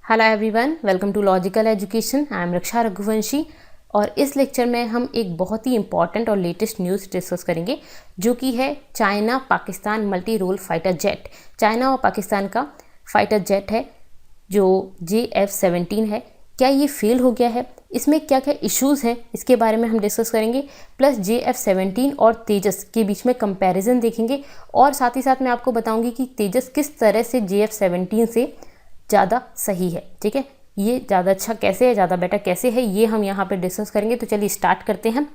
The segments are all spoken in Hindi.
Hello everyone, welcome to logical education. I am Raksha Raghuvanshi और इस लेक्चर में हम एक बहुत ही इंपॉर्टेंट और लेटेस्ट न्यूज़ डिस्कस करेंगे जो कि है China Pakistan multi role fighter jet. China और पाकिस्तान का फाइटर जेट है जो JF-17 है। क्या ये फेल हो गया है, इसमें क्या क्या इश्यूज़ हैं, इसके बारे में हम डिस्कस करेंगे। प्लस JF-17 और तेजस के बीच में कंपैरिजन देखेंगे और साथ ही साथ मैं आपको बताऊंगी कि तेजस किस तरह से JF-17 से ज़्यादा सही है। ठीक है, ये ज़्यादा अच्छा कैसे है, ज़्यादा बेटर कैसे है, ये हम यहाँ पे डिस्कस करेंगे। तो चलिए स्टार्ट करते हैं।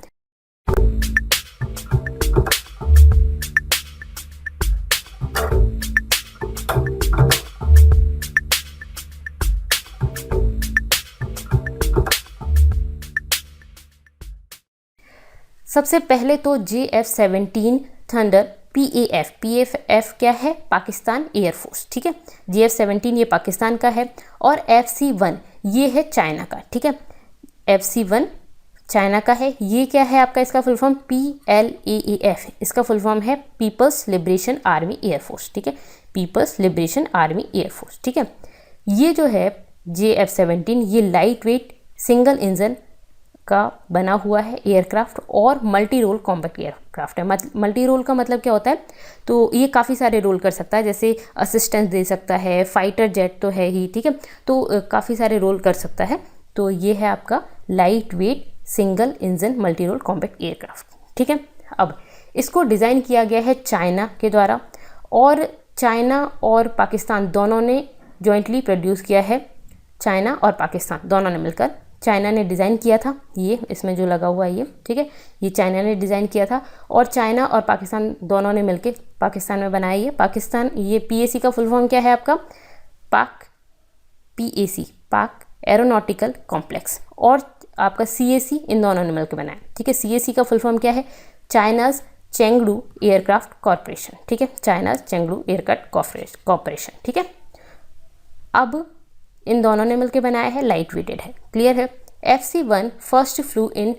सबसे पहले तो JF-17 थंडर PAF क्या है, पाकिस्तान एयरफोर्स। ठीक है, JF-17 ये पाकिस्तान का है और FC-1 ये है चाइना का। ठीक है, FC-1 चाइना का है। ये क्या है आपका, इसका फुल फॉर्म PLAAF, इसका फुल फॉर्म है पीपल्स लिबरेशन आर्मी एयरफोर्स। ठीक है, पीपल्स लिबरेशन आर्मी एयरफोर्स। ठीक है, ये जो है JF-17 ये लाइट वेट सिंगल इंजन का बना हुआ है एयरक्राफ्ट और मल्टी रोल कॉम्बैट एयरक्राफ्ट है। मल्टी रोल का मतलब क्या होता है, तो ये काफ़ी सारे रोल कर सकता है, जैसे असिस्टेंस दे सकता है, फाइटर जेट तो है ही। ठीक है, तो काफ़ी सारे रोल कर सकता है। तो ये है आपका light weight single engine multi role combat aircraft. ठीक है, अब इसको डिज़ाइन किया गया है चाइना के द्वारा और चाइना और पाकिस्तान दोनों ने जॉइंटली प्रोड्यूस किया है। चाइना और पाकिस्तान दोनों ने मिलकर, चाइना ने डिज़ाइन किया था, ये इसमें जो लगा हुआ है ये। ठीक है, ये चाइना ने डिज़ाइन किया था और चाइना और पाकिस्तान दोनों ने मिलकर पाकिस्तान में बनाया। ये पाकिस्तान, ये PAC का फुल फॉर्म क्या है आपका, PAC पाक एरोनॉटिकल कॉम्प्लेक्स, और आपका CAC इन दोनों ने मिलकर बनाया। ठीक है, CAC का फुल फॉर्म क्या है, चाइनाज चेंगडू एयरक्राफ्ट कॉरपोरेशन। ठीक है, चाइनाज चेंगडू एयरक्राफ्ट कॉरपोरेशन। ठीक है, अब इन दोनों ने मिलकर बनाया है, लाइट वेटेड है, क्लियर है। FC-1 फर्स्ट फ्लू इन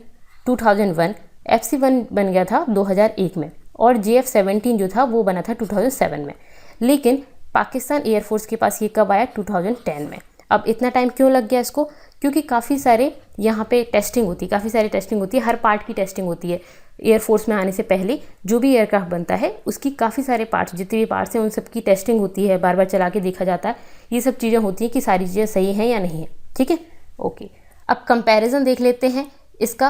2001, FC-1 बन गया था 2001 में और JF-17 जो था वो बना था 2007 में। लेकिन पाकिस्तान एयरफोर्स के पास ये कब आया, 2010 में। अब इतना टाइम क्यों लग गया इसको, क्योंकि काफ़ी सारे यहाँ पे टेस्टिंग होती है, काफ़ी सारी टेस्टिंग होती है, हर पार्ट की टेस्टिंग होती है। एयरफोर्स में आने से पहले जो भी एयरक्राफ्ट बनता है उसकी काफ़ी सारे पार्ट्स, जितने भी पार्ट्स हैं उन सब की टेस्टिंग होती है, बार बार चला के देखा जाता है। ये सब चीज़ें होती हैं कि सारी चीज़ें सही हैं या नहीं है। ठीक है, ओके। अब कंपैरिजन देख लेते हैं इसका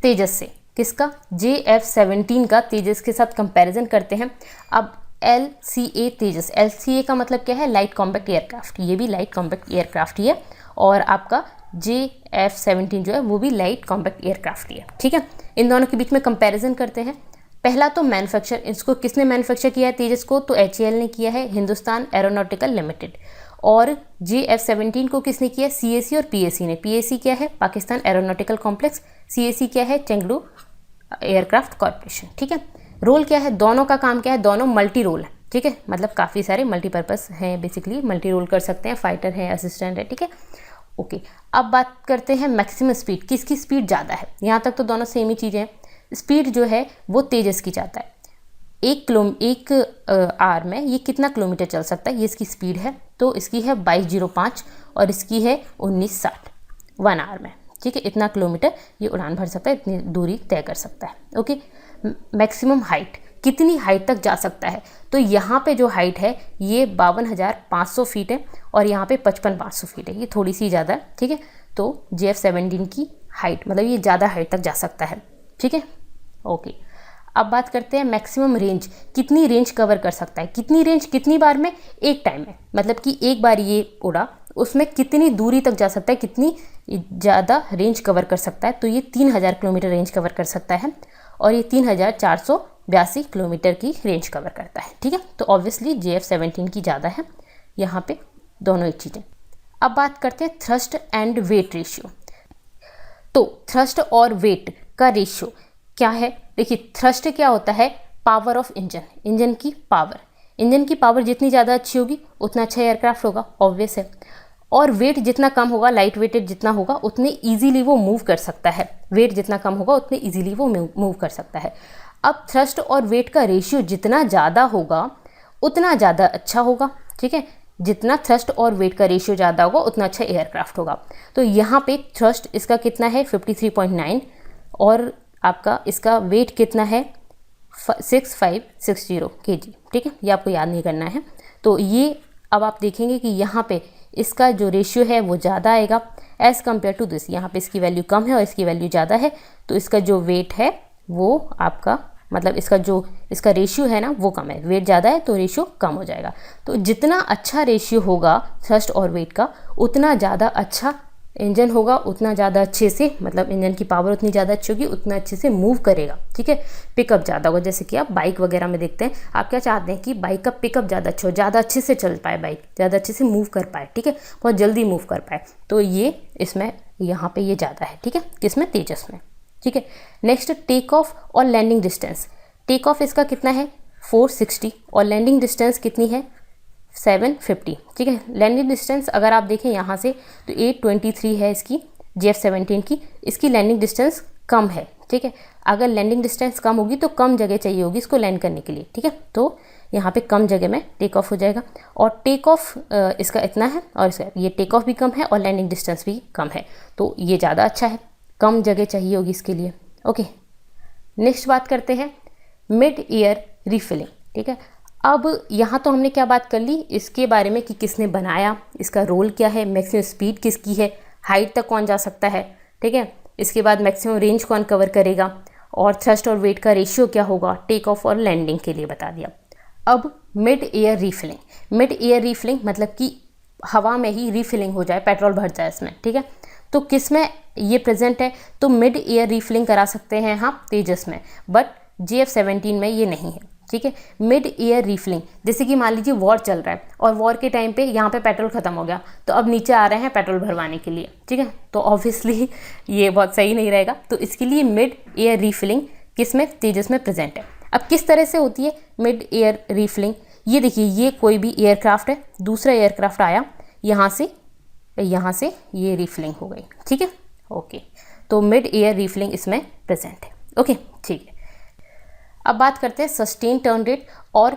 तेजस से। किसका, JF-17 का तेजस के साथ कंपैरिजन करते हैं। अब LCA तेजस, LCA का मतलब क्या है, लाइट कॉम्पैक्ट एयरक्राफ्ट। ये भी लाइट कॉम्पैक्ट एयरक्राफ्ट ही है और आपका JF-17 जो है वो भी लाइट कॉम्पैक्ट एयरक्राफ्ट ही है। ठीक है, इन दोनों के बीच में कंपैरिजन करते हैं। पहला तो मैन्युफैक्चर, इसको किसने मैन्युफैक्चर किया है तेजस को, तो HAL ने किया है, हिंदुस्तान एरोनॉटिकल लिमिटेड। और JF-17 को किसने किया, CAC और PAC ने। PAC क्या है, पाकिस्तान एरोनॉटिकल कॉम्प्लेक्स, CAC क्या है, चेंगडू एयरक्राफ्ट कॉरपोरेशन। ठीक है, रोल क्या है, दोनों का काम क्या है, दोनों मल्टी रोल है। ठीक है, मतलब काफ़ी सारे मल्टीपर्पज़ हैं, बेसिकली मल्टी रोल कर सकते हैं, फाइटर है, असिस्टेंट है। ठीक है, ओके। अब बात करते हैं मैक्सिमम स्पीड, किसकी स्पीड ज़्यादा है। यहाँ तक तो दोनों सेम ही चीज़ें हैं। स्पीड जो है वो तेजस की ज़्यादा है। एक आवर में ये कितना किलोमीटर चल सकता है, ये इसकी स्पीड है। तो इसकी है 2205 और इसकी है 1960 1 आवर में। ठीक है, इतना किलोमीटर ये उड़ान भर सकता है, इतनी दूरी तय कर सकता है। ओके, मैक्सिमम हाइट, कितनी हाइट तक जा सकता है, तो यहाँ पे जो हाइट है ये 52,500 फीट है और यहाँ पे 55,500 फीट है, ये थोड़ी सी ज़्यादा है। ठीक है, तो JF-17 की हाइट मतलब ये ज़्यादा हाइट तक जा सकता है। ठीक है, ओके। अब बात करते हैं मैक्सिमम रेंज, कितनी रेंज कवर कर सकता है, कितनी रेंज कितनी बार में, एक टाइम में, मतलब कि एक बार ये उड़ा उसमें कितनी दूरी तक जा सकता है, कितनी ज़्यादा रेंज कवर कर सकता है, तो ये 3000 किलोमीटर रेंज कवर कर सकता है और ये 3482 किलोमीटर की रेंज कवर करता है। ठीक है, तो ऑब्वियसली JF-17 की ज़्यादा है यहाँ पे दोनों एक चीज़ें। अब बात करते हैं थ्रस्ट एंड वेट रेशियो। तो थ्रस्ट और वेट का रेशियो क्या है, देखिए थ्रस्ट क्या होता है, पावर ऑफ इंजन, इंजन की पावर। इंजन की पावर जितनी ज़्यादा अच्छी होगी उतना अच्छा एयरक्राफ्ट होगा, ऑब्वियस है। और वेट जितना कम होगा, लाइट वेटेड जितना होगा उतने इजीली वो मूव कर सकता है। वेट जितना कम होगा उतने इजीली वो मूव कर सकता है। अब थ्रस्ट और वेट का रेशियो जितना ज़्यादा होगा उतना ज़्यादा अच्छा होगा। ठीक है, जितना थ्रस्ट और वेट का रेशियो ज़्यादा होगा उतना अच्छा एयरक्राफ्ट होगा। तो यहाँ पे थ्रस्ट इसका कितना है 53.9 और आपका इसका वेट कितना है 6560 kg, ठीक है, ये आपको याद नहीं करना है। तो ये अब आप देखेंगे कि यहाँ पे इसका जो रेशियो है वो ज़्यादा आएगा एज़ कम्पेयर टू दिस। यहाँ पे इसकी वैल्यू कम है और इसकी वैल्यू ज़्यादा है, तो इसका जो वेट है वो आपका मतलब इसका रेशियो है ना वो कम है, वेट ज़्यादा है तो रेशियो कम हो जाएगा। तो जितना अच्छा रेशियो होगा थ्रस्ट और वेट का उतना ज़्यादा अच्छा इंजन होगा, उतना ज़्यादा अच्छे से मतलब इंजन की पावर उतनी ज़्यादा अच्छी होगी, उतना अच्छे से मूव करेगा, ठीक है, पिकअप ज़्यादा होगा। जैसे कि आप बाइक वगैरह में देखते हैं, आप क्या चाहते हैं कि बाइक का पिकअप ज़्यादा अच्छा हो, ज़्यादा अच्छे से चल पाए बाइक, ज़्यादा अच्छे से मूव कर पाए, ठीक है, बहुत जल्दी मूव कर पाए। तो ये इसमें यहाँ पे ये ज़्यादा है, ठीक है, किसमें, तेजस में, ठीक है। नेक्स्ट टेक ऑफ और लैंडिंग डिस्टेंस। टेक ऑफ इसका कितना है 460 और लैंडिंग डिस्टेंस कितनी है 750, ठीक है। लैंडिंग डिस्टेंस अगर आप देखें यहाँ से तो 823 है इसकी JF-17 की, इसकी लैंडिंग डिस्टेंस कम है, ठीक है। अगर लैंडिंग डिस्टेंस कम होगी तो कम जगह चाहिए होगी इसको लैंड करने के लिए, ठीक है, तो यहाँ पे कम जगह में टेक ऑफ हो जाएगा। और टेक ऑफ इसका इतना है और इसका ये टेक ऑफ भी कम है और लैंडिंग डिस्टेंस भी कम है, तो ये ज़्यादा अच्छा है, कम जगह चाहिए होगी इसके लिए। ओके, नेक्स्ट बात करते हैं मिड ईयर रीफिलिंग, ठीक है। अब यहाँ तो हमने क्या बात कर ली इसके बारे में कि किसने बनाया, इसका रोल क्या है, मैक्सिमम स्पीड किसकी है, हाइट तक कौन जा सकता है, ठीक है, इसके बाद मैक्सिमम रेंज कौन कवर करेगा और थ्रस्ट और वेट का रेशियो क्या होगा, टेक ऑफ और लैंडिंग के लिए बता दिया। अब mid air refilling, mid air refilling मतलब कि हवा में ही रीफिलिंग हो जाए, पेट्रोल भर जाए इसमें, ठीक है। तो किस में ये प्रेजेंट है, तो मिड एयर रीफिलिंग करा सकते हैं हाँ तेजस में, बट JF-17 में ये नहीं है, ठीक है। मिड एयर रीफिलिंग जैसे कि मान लीजिए वॉर चल रहा है और वॉर के टाइम पे यहाँ पे पेट्रोल ख़त्म हो गया तो अब नीचे आ रहे हैं पेट्रोल भरवाने के लिए, ठीक है, तो ऑब्वियसली ये बहुत सही नहीं रहेगा। तो इसके लिए मिड एयर रीफिलिंग किस में, तेजस में प्रेजेंट है। अब किस तरह से होती है मिड एयर रीफिलिंग, ये देखिए ये कोई भी एयरक्राफ्ट है, दूसरा एयरक्राफ्ट आया यहाँ से ये रीफिलिंग हो गई, ठीक है, ओके। तो मिड एयर रीफिलिंग इसमें प्रेजेंट है, ओके, ठीक है। अब बात करते हैं सस्टेन टर्न रेट और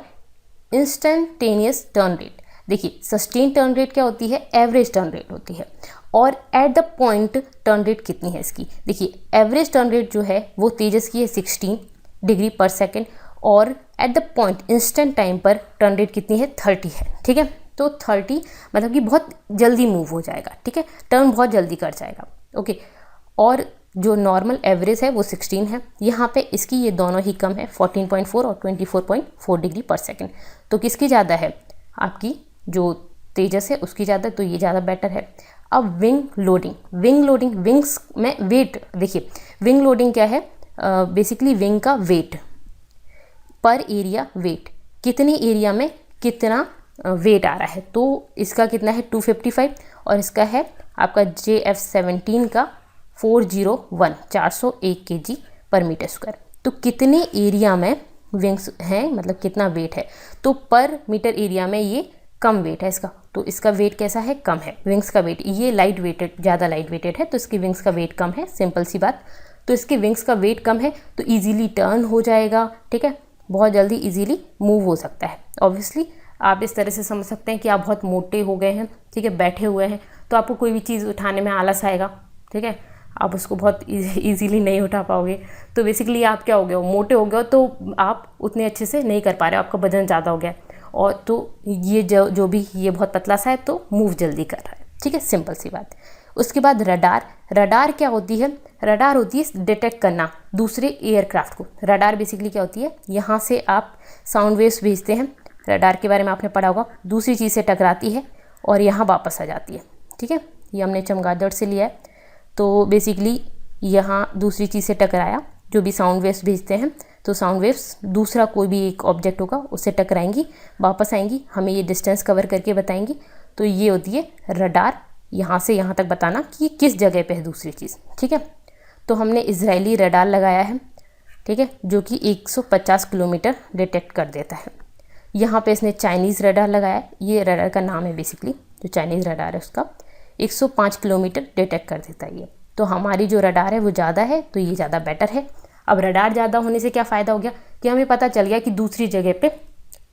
इंस्टेंटेनियस टर्न रेट। देखिए सस्टेन टर्न रेट क्या होती है, एवरेज टर्न रेट होती है, और at the point turn rate कितनी है इसकी। देखिए एवरेज टर्न रेट जो है वो तेजस की है 16 डिग्री पर सेकेंड और at the point instant time पर टर्न रेट कितनी है 30 है, ठीक है। तो 30 मतलब कि बहुत जल्दी मूव हो जाएगा, ठीक है, टर्न बहुत जल्दी कर जाएगा, ओके। और जो नॉर्मल एवरेज है वो 16 है, यहाँ पे इसकी ये दोनों ही कम है 14.4 और 24.4 डिग्री पर सेकेंड। तो किसकी ज़्यादा है, आपकी जो तेजस है उसकी ज़्यादा, तो ये ज़्यादा बेटर है। अब विंग लोडिंग विंग्स में वेट, देखिए विंग लोडिंग क्या है, बेसिकली विंग का वेट पर एरिया वेट, कितने एरिया में कितना वेट आ रहा है, तो इसका कितना है 255 और इसका है आपका JF-17 का 401 kg पर मीटर स्क्वायर। तो कितने एरिया में विंग्स हैं मतलब कितना वेट है, तो पर मीटर एरिया में ये कम वेट है इसका, तो इसका वेट कैसा है, कम है विंग्स का वेट, ये लाइट वेटेड, ज़्यादा लाइट वेटेड है तो इसकी विंग्स का वेट कम है, सिंपल सी बात। तो इसके विंग्स का वेट कम है तो ईजीली टर्न हो जाएगा, ठीक है, बहुत जल्दी ईजीली मूव हो सकता है। ऑब्वियसली आप इस तरह से समझ सकते हैं कि आप बहुत मोटे हो गए हैं, ठीक है, बैठे हुए हैं तो आपको कोई भी चीज़ उठाने में आलस आएगा, ठीक है, आप उसको बहुत इजीली नहीं उठा पाओगे। तो बेसिकली आप क्या हो गए हो, मोटे हो गए हो, तो आप उतने अच्छे से नहीं कर पा रहे हो, आपका वजन ज़्यादा हो गया और तो ये जो भी ये बहुत पतला सा है तो मूव जल्दी कर रहा है, ठीक है, सिंपल सी बात। उसके बाद रडार क्या होती है, रडार होती है डिटेक्ट करना दूसरे एयरक्राफ्ट को। रडार बेसिकली क्या होती है, यहाँ से आप साउंड वेव्स भेजते हैं, रडार के बारे में आपने पढ़ा होगा, दूसरी चीज़ से टकराती है और यहाँ वापस आ जाती है, ठीक है, ये हमने चमगादड़ से लिया है। तो बेसिकली यहाँ दूसरी चीज़ से टकराया, जो भी साउंड वेव्स भेजते हैं तो साउंड वेव्स दूसरा कोई भी एक ऑब्जेक्ट होगा उससे टकराएंगी, वापस आएंगी, हमें ये डिस्टेंस कवर करके बताएंगी। तो ये होती है रडार, यहाँ से यहाँ तक बताना कि किस जगह पे है दूसरी चीज़, ठीक है। तो हमने इजरायली रडार लगाया है, ठीक है, जो कि 150 किलोमीटर डिटेक्ट कर देता है। यहाँ पे इसने चाइनीज़ रडार लगाया है, ये रडार का नाम है बेसिकली, जो चाइनीज़ रडार है उसका 105 किलोमीटर डिटेक्ट कर देता है ये। तो हमारी जो रडार है वो ज़्यादा है तो ये ज़्यादा बेटर है। अब रडार ज़्यादा होने से क्या फ़ायदा हो गया कि हमें पता चल गया कि दूसरी जगह पे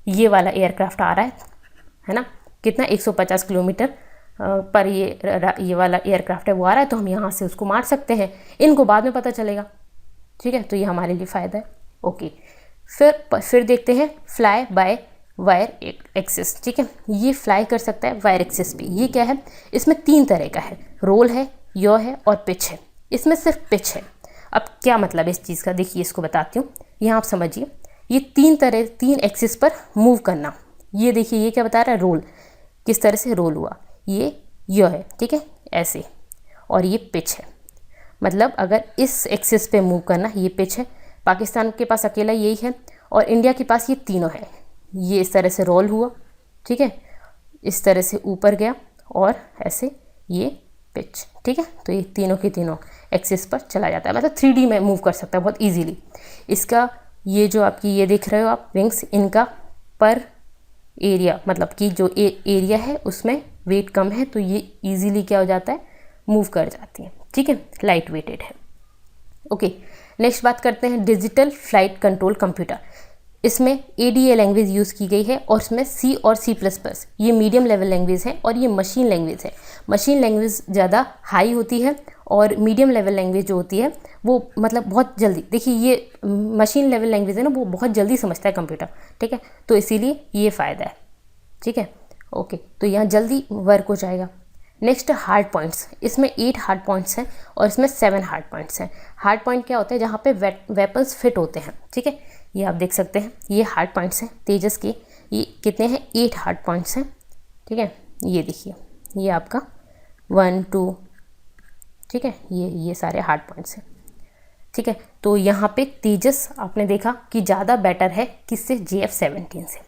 ये वाला एयरक्राफ्ट आ रहा है ना, कितना 150 किलोमीटर पर ये वाला एयरक्राफ्ट है वो आ रहा है, तो हम यहाँ से उसको मार सकते हैं, इनको बाद में पता चलेगा। ठीक है, तो ये हमारे लिए फ़ायदा है। ओके, फिर देखते हैं फ्लाई बाय वायर एक्सिस। ठीक है, ये फ्लाई कर सकता है वायर एक्सिस पे। ये क्या है, इसमें 3 तरह का है, रोल है, यॉ है और पिच है। इसमें सिर्फ पिच है। अब क्या मतलब है इस चीज़ का, देखिए इसको बताती हूँ, यहाँ आप समझिए। ये 3 एक्सिस पर मूव करना, ये देखिए ये क्या बता रहा है, रोल, किस तरह से रोल हुआ, ये यॉ है। ठीक है, ऐसे, और ये पिच है, मतलब अगर इस एक्सिस पे मूव करना, ये पिच है। पाकिस्तान के पास अकेला यही है, और इंडिया के पास ये तीनों है। ये इस तरह से रोल हुआ, ठीक है, इस तरह से ऊपर गया, और ऐसे ये पिच। ठीक है, तो ये तीनों के तीनों एक्सिस पर चला जाता है, मतलब 3D में मूव कर सकता है बहुत इजीली। इसका ये जो आपकी ये देख रहे हो आप विंग्स, इनका पर एरिया, मतलब कि जो एरिया है उसमें वेट कम है, तो ये इजीली क्या हो जाता है, मूव कर जाती है। ठीक है, लाइट वेटेड है। ओके, नेक्स्ट बात करते हैं डिजिटल फ्लाइट कंट्रोल कंप्यूटर। इसमें ADA लैंग्वेज यूज़ की गई है, और इसमें C और C++ ये मीडियम लेवल लैंग्वेज है, और ये मशीन लैंग्वेज है। मशीन लैंग्वेज ज़्यादा हाई होती है, और मीडियम लेवल लैंग्वेज जो होती है वो मतलब बहुत जल्दी, देखिए ये मशीन लेवल लैंग्वेज है ना, वो बहुत जल्दी समझता है कंप्यूटर। ठीक है, तो इसीलिए ये फ़ायदा है। ठीक है, ओके, तो यहाँ जल्दी वर्क हो जाएगा। नेक्स्ट हार्ड पॉइंट्स, इसमें 8 हार्ड पॉइंट्स हैं, और इसमें 7 हार्ड पॉइंट्स हैं। हार्ड पॉइंट क्या होता है, जहाँ पे वेपन्स फिट होते हैं। ठीक है, ये आप देख सकते हैं, ये हार्ड पॉइंट्स हैं तेजस के। ये कितने हैं, 8 हार्ड पॉइंट्स हैं। ठीक है, ये देखिए, ये आपका 1 2, ठीक है, ये सारे हार्ड पॉइंट्स हैं। ठीक है, तो यहाँ पे तेजस आपने देखा कि ज़्यादा बेटर है किससे, JF-17 से।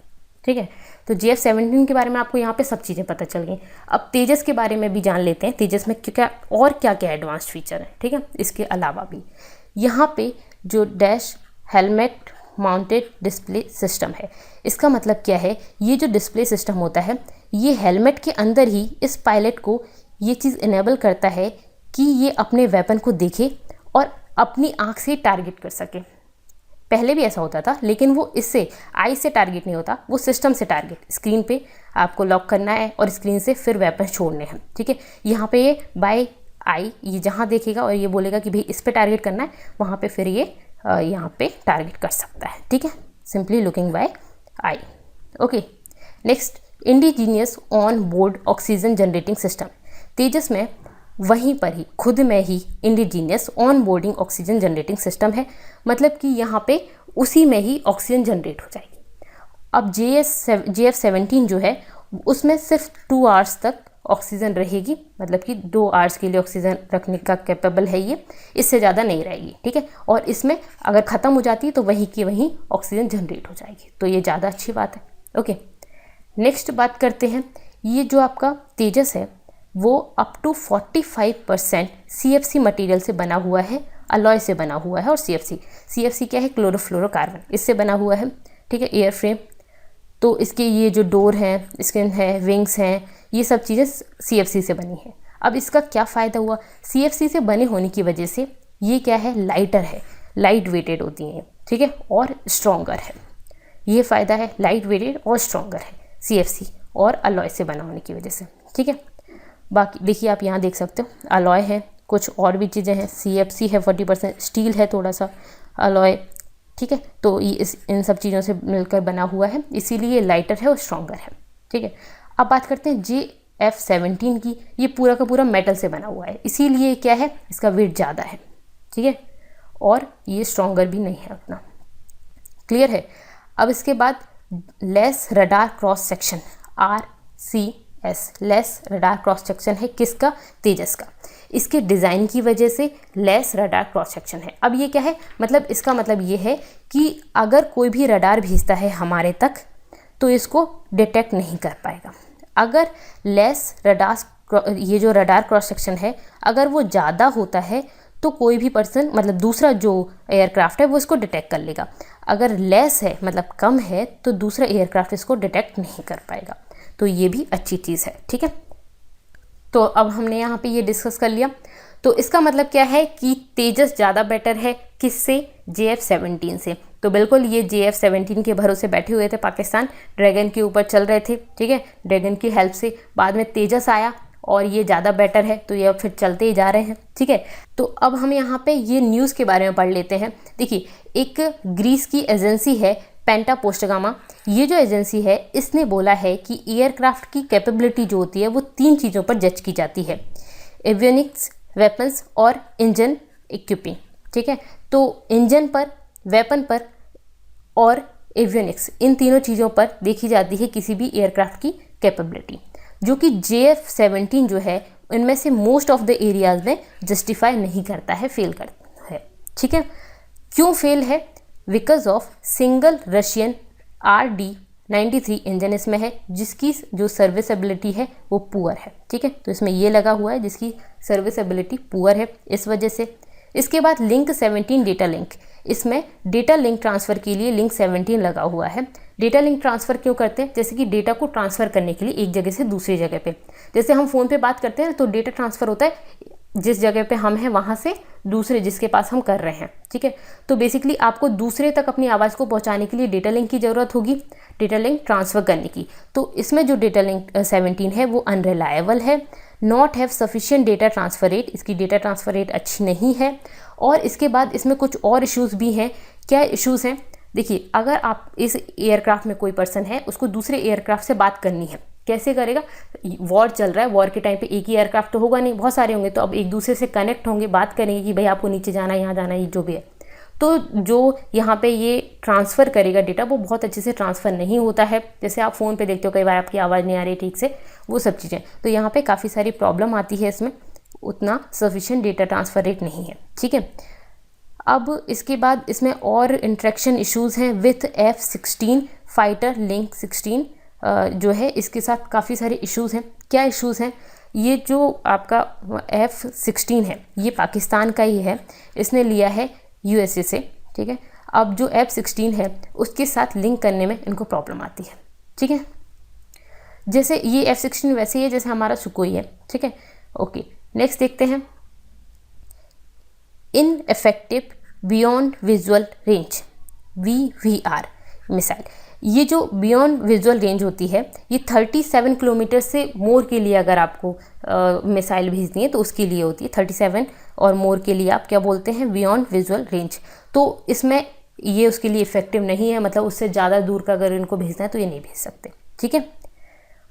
ठीक है, तो JF-17 के बारे में आपको यहाँ पे सब चीज़ें पता चल गई। अब तेजस के बारे में भी जान लेते हैं, तेजस में क्या और क्या क्या एडवांस फीचर है। ठीक है, इसके अलावा भी यहाँ पे जो dash helmet mounted display system है, इसका मतलब क्या है, ये जो डिस्प्ले सिस्टम होता है, ये हेलमेट के अंदर ही इस पायलट को ये चीज़ इनेबल करता है कि ये अपने वेपन को देखे और अपनी आँख से टारगेट कर सके। पहले भी ऐसा होता था, लेकिन वो इससे आई से टारगेट नहीं होता, वो सिस्टम से टारगेट, स्क्रीन पे आपको लॉक करना है और स्क्रीन से फिर वेपन छोड़ने हैं। ठीक है, यहाँ पे ये बाय आई, ये जहाँ देखेगा और ये बोलेगा कि भाई इस पे टारगेट करना है, वहाँ पे फिर ये यहाँ पे टारगेट कर सकता है। ठीक है, simply looking by eye. Okay, next indigenous on board oxygen generating system. Tejas में वहीं पर ही खुद में ही indigenous on boarding oxygen generating system है, मतलब कि यहाँ पे उसी में ही ऑक्सीजन जनरेट हो जाएगी। अब JF-17 जो है उसमें सिर्फ 2 आवर्स तक ऑक्सीजन रहेगी, मतलब कि 2 आवर्स के लिए ऑक्सीजन रखने का कैपेबल है ये, इससे ज़्यादा नहीं रहेगी। ठीक है, और इसमें अगर ख़त्म हो जाती है तो वहीं की वहीं ऑक्सीजन जनरेट हो जाएगी, तो ये ज़्यादा अच्छी बात है। ओके, नेक्स्ट बात करते हैं, ये जो आपका तेजस है वो अप टू 45% CFC मटेरियल से बना हुआ है, अलॉय से बना हुआ है। और CFC क्या है, क्लोरोफ्लोरोकार्बन, इससे बना हुआ है। ठीक है, एयर फ्रेम, तो इसके ये जो डोर हैं, स्किन है, विंग्स हैं, ये सब चीज़ें CFC से बनी है। अब इसका क्या फ़ायदा हुआ, CFC से बने होने की वजह से ये क्या है, लाइटर है, लाइट वेटेड होती हैं। ठीक है, और स्ट्रॉन्गर है, ये फ़ायदा है, लाइट वेटेड और स्ट्रॉन्गर है CFC और अलॉय से बना होने की वजह से। ठीक है, बाकी देखिए आप यहाँ देख सकते हो, अलॉय है, कुछ और भी चीज़ें हैं, CFC है 40%, स्टील है थोड़ा सा, अलॉय। ठीक है, तो ये इन सब चीज़ों से मिलकर बना हुआ है, इसीलिए लाइटर है और स्ट्रॉन्गर है। ठीक है, अब बात करते हैं JF-17 की। ये पूरा का पूरा मेटल से बना हुआ है, इसीलिए क्या है, इसका वेट ज़्यादा है। ठीक है, और ये स्ट्रॉन्गर भी नहीं है उतना। क्लियर है। अब इसके बाद less radar cross section, RCS, less radar cross section है किसका, तेजस का। इसके डिज़ाइन की वजह से लेस रडार क्रॉस सेक्शन है। अब ये क्या है, मतलब इसका मतलब ये है कि अगर कोई भी रडार भेजता है हमारे तक तो इसको डिटेक्ट नहीं कर पाएगा। अगर लेस रडार, ये जो रडार क्रॉस सेक्शन है, अगर वो ज़्यादा होता है तो कोई भी पर्सन, मतलब दूसरा जो एयरक्राफ्ट है वो इसको डिटेक्ट कर लेगा। अगर लेस है, मतलब कम है, तो दूसरा एयरक्राफ्ट इसको डिटेक्ट नहीं कर पाएगा, तो ये भी अच्छी चीज़ है। ठीक है, तो अब हमने यहाँ पे ये डिस्कस कर लिया। तो इसका मतलब क्या है कि तेजस ज़्यादा बेटर है किससे, JF-17 से। तो बिल्कुल ये JF-17 के भरोसे बैठे हुए थे पाकिस्तान, ड्रैगन के ऊपर चल रहे थे, ठीक है। ड्रैगन की हेल्प से बाद में तेजस आया और ये ज़्यादा बेटर है, तो ये अब फिर चलते ही जा रहे हैं, ठीक है। तो अब हम यहाँ पे ये न्यूज़ के बारे में पढ़ लेते हैं। देखिए, एक ग्रीस की एजेंसी है पेंटा पोस्टगामा, ये जो एजेंसी है इसने बोला है कि एयरक्राफ्ट की कैपेबिलिटी जो होती है वो 3 चीज़ों पर जज की जाती है, एवियोनिक्स, वेपन्स और इंजन इक्विपिंग, ठीक है। तो इंजन पर, वेपन पर और एवियोनिक्स, इन तीनों चीज़ों पर देखी जाती है किसी भी एयरक्राफ्ट की कैपेबिलिटी, जो कि JF-17 जो है इनमें से मोस्ट ऑफ द एरियाज में जस्टिफाई नहीं करता है, फेल करता है, ठीक है। क्यों फेल है? Because of single Russian RD-93 engine इसमें है, जिसकी जो सर्विसबिलिटी है वो पुअर है, ठीक है। तो इसमें ये लगा हुआ है जिसकी सर्विसबिलिटी पुअर है, इस वजह से। इसके बाद लिंक 17 डेटा लिंक, इसमें डेटा लिंक ट्रांसफ़र के लिए लिंक 17 लगा हुआ है। डेटा लिंक ट्रांसफ़र क्यों करते हैं? जैसे कि डेटा को ट्रांसफ़र करने के लिए एक जगह से दूसरी जगह पे, जैसे हम फ़ोन पे बात करते हैं तो डेटा ट्रांसफ़र होता है जिस जगह पे हम हैं वहाँ से दूसरे जिसके पास हम कर रहे हैं, ठीक है। तो बेसिकली आपको दूसरे तक अपनी आवाज़ को पहुँचाने के लिए डेटा लिंक की ज़रूरत होगी, डेटा लिंक ट्रांसफ़र करने की। तो इसमें जो डेटा लिंक 17 है वो अनरिलायबल है, not have sufficient data transfer rate, इसकी डेटा ट्रांसफ़र रेट अच्छी नहीं है। और इसके बाद इसमें कुछ और इश्यूज़ भी हैं। क्या इश्यूज़ हैं? देखिए, अगर आप इस एयरक्राफ्ट में कोई पर्सन है, उसको दूसरे एयरक्राफ्ट से बात करनी है, कैसे करेगा? वॉर चल रहा है, वॉर के टाइम पे एक ही एयरक्राफ्ट तो होगा नहीं, बहुत सारे होंगे, तो अब एक दूसरे से कनेक्ट होंगे, बात करेंगे कि भाई आपको नीचे जाना है, यहाँ जाना है, जो भी है। तो जो यहाँ पे ये ट्रांसफ़र करेगा डेटा, वो बहुत अच्छे से ट्रांसफ़र नहीं होता है। जैसे आप फ़ोन पे देखते हो कई बार आपकी आवाज़ नहीं आ रही ठीक से, वो सब चीज़ें, तो यहाँ पे काफ़ी सारी प्रॉब्लम आती है, इसमें उतना सफिशिएंट डेटा ट्रांसफ़र रेट नहीं है, ठीक है। अब इसके बाद इसमें और इंट्रैक्शन इश्यूज़ हैं विथ F-16 फाइटर लिंक 16 जो है, इसके साथ काफ़ी सारे इश्यूज़ हैं। क्या इश्यूज़ हैं? ये जो आपका F-16 है ये पाकिस्तान का ही है, इसने लिया है USA से, ठीक है। अब जो F-16 है उसके साथ लिंक करने में इनको प्रॉब्लम आती है, ठीक है। जैसे ये F-16 वैसे ही है जैसे हमारा सुकोई है, ठीक है। ओके, नेक्स्ट देखते हैं, ineffective beyond visual range, VVR missile. ये जो बियॉन्ड विजुअल रेंज होती है ये 37 किलोमीटर से मोर के लिए अगर आपको मिसाइल भेजनी है तो उसके लिए होती है। 37 और मोर के लिए आप क्या बोलते हैं? Beyond visual range. तो इसमें ये उसके लिए इफेक्टिव नहीं है, मतलब उससे ज़्यादा दूर का अगर इनको भेजना है तो ये नहीं भेज सकते, ठीक है।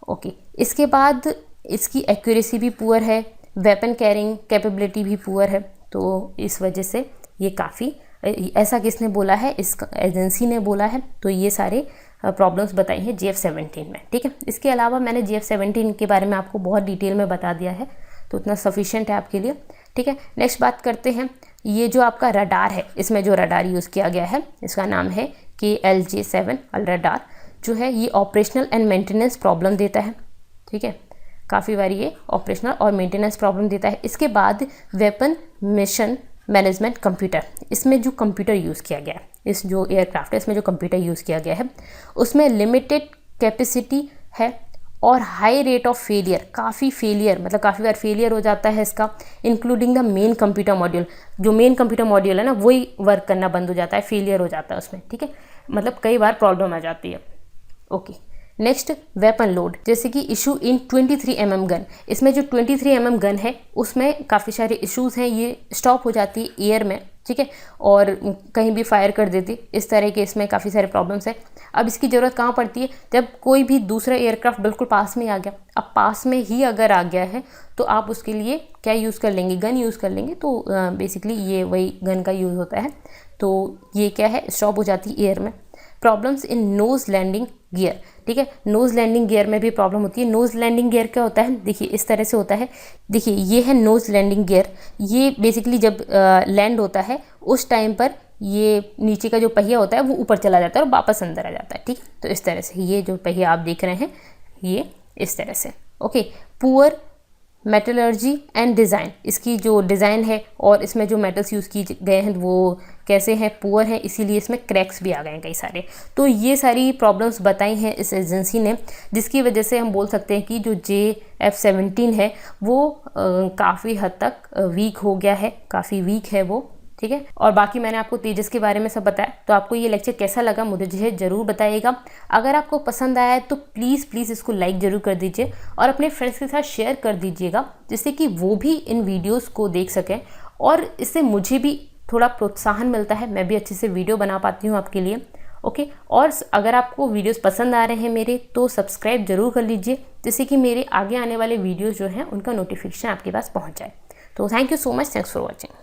ओके, इसके बाद इसकी एक्यूरेसी भी पुअर है, वेपन कैरिंग कैपेबिलिटी भी पुअर है, तो इस वजह से ये काफ़ी, ऐसा किसने बोला है? इस एजेंसी ने बोला है। तो ये सारे प्रॉब्लम्स बताई हैं JF-17 में, ठीक है। इसके अलावा मैंने JF-17 के बारे में आपको बहुत डिटेल में बता दिया है, तो उतना सफिशिएंट है आपके लिए, ठीक है। नेक्स्ट बात करते हैं, ये जो आपका रडार है, इसमें जो रडार यूज़ किया गया है इसका नाम है KLJ-7 रडार, जो है ये ऑपरेशनल एंड मेंटेनेंस प्रॉब्लम देता है, ठीक है। काफ़ी बार ये ऑपरेशनल और मेंटेनेंस प्रॉब्लम देता है। इसके बाद वेपन मिशन मैनेजमेंट कंप्यूटर, इसमें जो कंप्यूटर यूज़ किया गया है, इस जो एयरक्राफ्ट है इसमें जो कंप्यूटर यूज़ किया गया है उसमें लिमिटेड कैपेसिटी है और हाई रेट ऑफ फेलियर, काफ़ी फेलियर, मतलब काफ़ी बार फेलियर हो जाता है इसका, including the main computer module. जो मेन कंप्यूटर मॉड्यूल है ना वही वर्क करना बंद हो जाता है, फेलियर हो जाता है उसमें, ठीक है। मतलब कई बार प्रॉब्लम आ जाती है। ओके, नेक्स्ट वेपन लोड, जैसे कि इशू इन 23 mm गन, इसमें जो 23 mm गन है उसमें काफ़ी सारे इश्यूज़ हैं, ये स्टॉप हो जाती है एयर में, ठीक है, और कहीं भी फायर कर देती, इस तरह के इसमें काफ़ी सारे प्रॉब्लम्स हैं। अब इसकी ज़रूरत कहाँ पड़ती है? जब कोई भी दूसरा एयरक्राफ्ट बिल्कुल पास में आ गया। अब पास में ही अगर आ गया है तो आप उसके लिए क्या यूज़ कर लेंगे? गन यूज़ कर लेंगे। तो बेसिकली ये वही गन का यूज़ होता है, तो ये क्या है, स्टॉप हो जाती है एयर में। Problems in nose landing gear, ठीक है, नोज़ लैंडिंग गियर में भी प्रॉब्लम होती है। नोज़ लैंडिंग गियर क्या होता है? देखिए इस तरह से होता है, देखिए ये है नोज़ लैंडिंग गियर, ये बेसिकली जब लैंड होता है उस टाइम पर ये नीचे का जो पहिया होता है वो ऊपर चला जाता है और वापस अंदर आ जाता है, ठीक है। तो इस तरह से ये जो पहिया आप देख रहे हैं ये इस तरह से। Okay, poor metallurgy and design, इसकी जो डिज़ाइन है और इसमें जो मेटल्स यूज़ किए गए हैं वो कैसे हैं? पुअर हैं, इसीलिए इसमें क्रैक्स भी आ गए हैं कई सारे। तो ये सारी प्रॉब्लम्स बताई हैं इस एजेंसी ने, जिसकी वजह से हम बोल सकते हैं कि जो JF-17 है वो काफ़ी हद तक वीक हो गया है, काफ़ी वीक है वो, ठीक है। और बाकी मैंने आपको तेजस के बारे में सब बताया, तो आपको ये लेक्चर कैसा लगा मुझे ज़रूर बताइएगा। अगर आपको पसंद आया है तो प्लीज़ इसको लाइक ज़रूर कर दीजिए और अपने फ्रेंड्स के साथ शेयर कर दीजिएगा, जिससे कि वो भी इन वीडियोस को देख सकें और इससे मुझे भी थोड़ा प्रोत्साहन मिलता है, मैं भी अच्छे से वीडियो बना पाती हूँ आपके लिए। ओके, और अगर आपको वीडियोस पसंद आ रहे हैं मेरे, तो सब्सक्राइब जरूर कर लीजिए, जिससे कि मेरे आगे आने वाले वीडियोस जो हैं उनका नोटिफिकेशन आपके पास पहुँच जाए। तो thank you so much, thanks for watching.